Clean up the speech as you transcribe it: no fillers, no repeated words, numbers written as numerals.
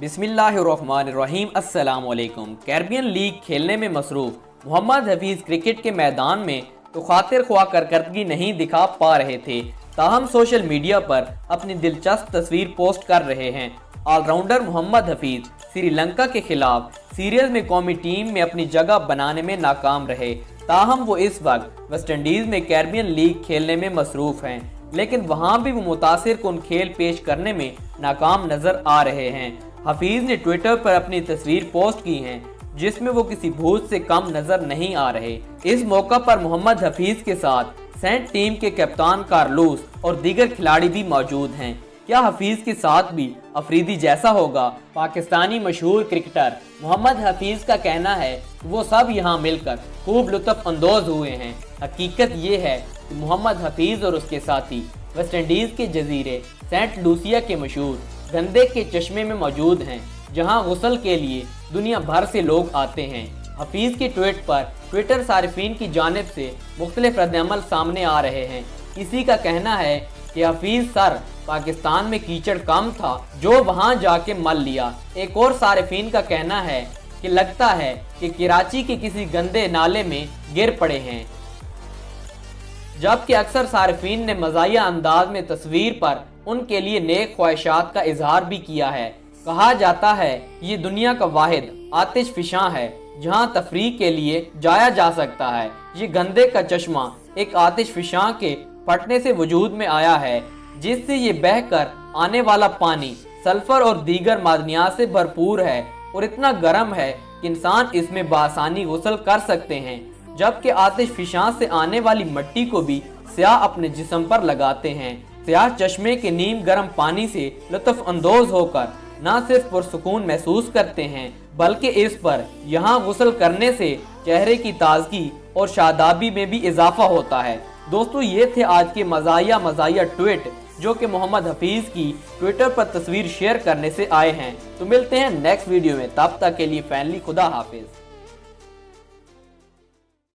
बिस्मिल्लाहिर्रहमानिर्रहीम। अस्सलाम वालेकुम। कैरिबियन लीग खेलने में मसरूफ मोहम्मद हफीज़ क्रिकेट के मैदान में तो खातिर ख्वाह कारकर्दगी नहीं दिखा पा रहे थे, ताहम सोशल मीडिया पर अपनी दिलचस्प तस्वीर पोस्ट कर रहे हैं। ऑलराउंडर मोहम्मद हफीज़ श्रीलंका के खिलाफ सीरीज में कौमी टीम में अपनी जगह बनाने में नाकाम रहे, ताहम वो इस वक्त वेस्टइंडीज़ में कैरिबियन लीग खेलने में मसरूफ़ हैं, लेकिन वहाँ भी वो मुतासिर कुन खेल पेश करने में नाकाम नज़र आ रहे हैं। हफीज़ ने ट्विटर पर अपनी तस्वीर पोस्ट की है जिसमें वो किसी भूत से कम नजर नहीं आ रहे। इस मौका पर मोहम्मद हफीज़ के साथ सेंट टीम के कप्तान कार्लोस और दीगर खिलाड़ी भी मौजूद हैं। क्या हफीज़ के साथ भी अफरीदी जैसा होगा? पाकिस्तानी मशहूर क्रिकेटर मोहम्मद हफीज़ का कहना है कि वो सब यहाँ मिलकर खूब लुत्फ़ अंदोज हुए हैं। हकीकत ये है कि मोहम्मद हफीज़ और उसके साथी वेस्टइंडीज़ के जजीरे सेंट लूसिया के मशहूर गंदे के चश्मे में मौजूद हैं, जहां गुस्ल के लिए दुनिया भर से लोग आते हैं। हफीज़ के ट्वीट पर ट्विटर सारिफीन की जानिब से मुख्तलिफ रद्द-ए-अमल सामने आ रहे हैं। किसी का कहना है कि हफीज़ सर, पाकिस्तान में कीचड़ कम था जो वहां जाके मल लिया। एक और सारिफीन का कहना है कि लगता है कि कराची के किसी गंदे नाले में गिर पड़े हैं, जबकि अक्सर सारिफीन ने मज़ाहिया अंदाज में तस्वीर पर उनके लिए नेक ख्वाहिशात का इजहार भी किया है। कहा जाता है ये दुनिया का वाहिद आतिश फिशां है जहां तफरीह के लिए जाया जा सकता है। ये गंदे का चश्मा एक आतिश फिशां के फटने से वजूद में आया है, जिससे ये बहकर आने वाला पानी सल्फर और दीगर मादनियात से भरपूर है और इतना गर्म है कि इंसान इसमें बासानी गुस्ल कर सकते हैं। जबकि आतिश फिशां से आने वाली मिट्टी को भी स्याह अपने जिस्म पर लगाते हैं। स्याह चश्मे के नीम गर्म पानी से लुत्फ़ अंदोज होकर न सिर्फ पुरसुकून महसूस करते हैं, बल्कि इस पर यहाँ गुस्ल करने से चेहरे की ताजगी और शादाबी में भी इजाफा होता है। दोस्तों, ये थे आज के मज़ाहिया ट्वीट जो कि मोहम्मद हफीज़ की ट्विटर पर तस्वीर शेयर करने से आए हैं। तो मिलते हैं नेक्स्ट वीडियो में, तब तक के लिए फैनली खुदा हाफिज।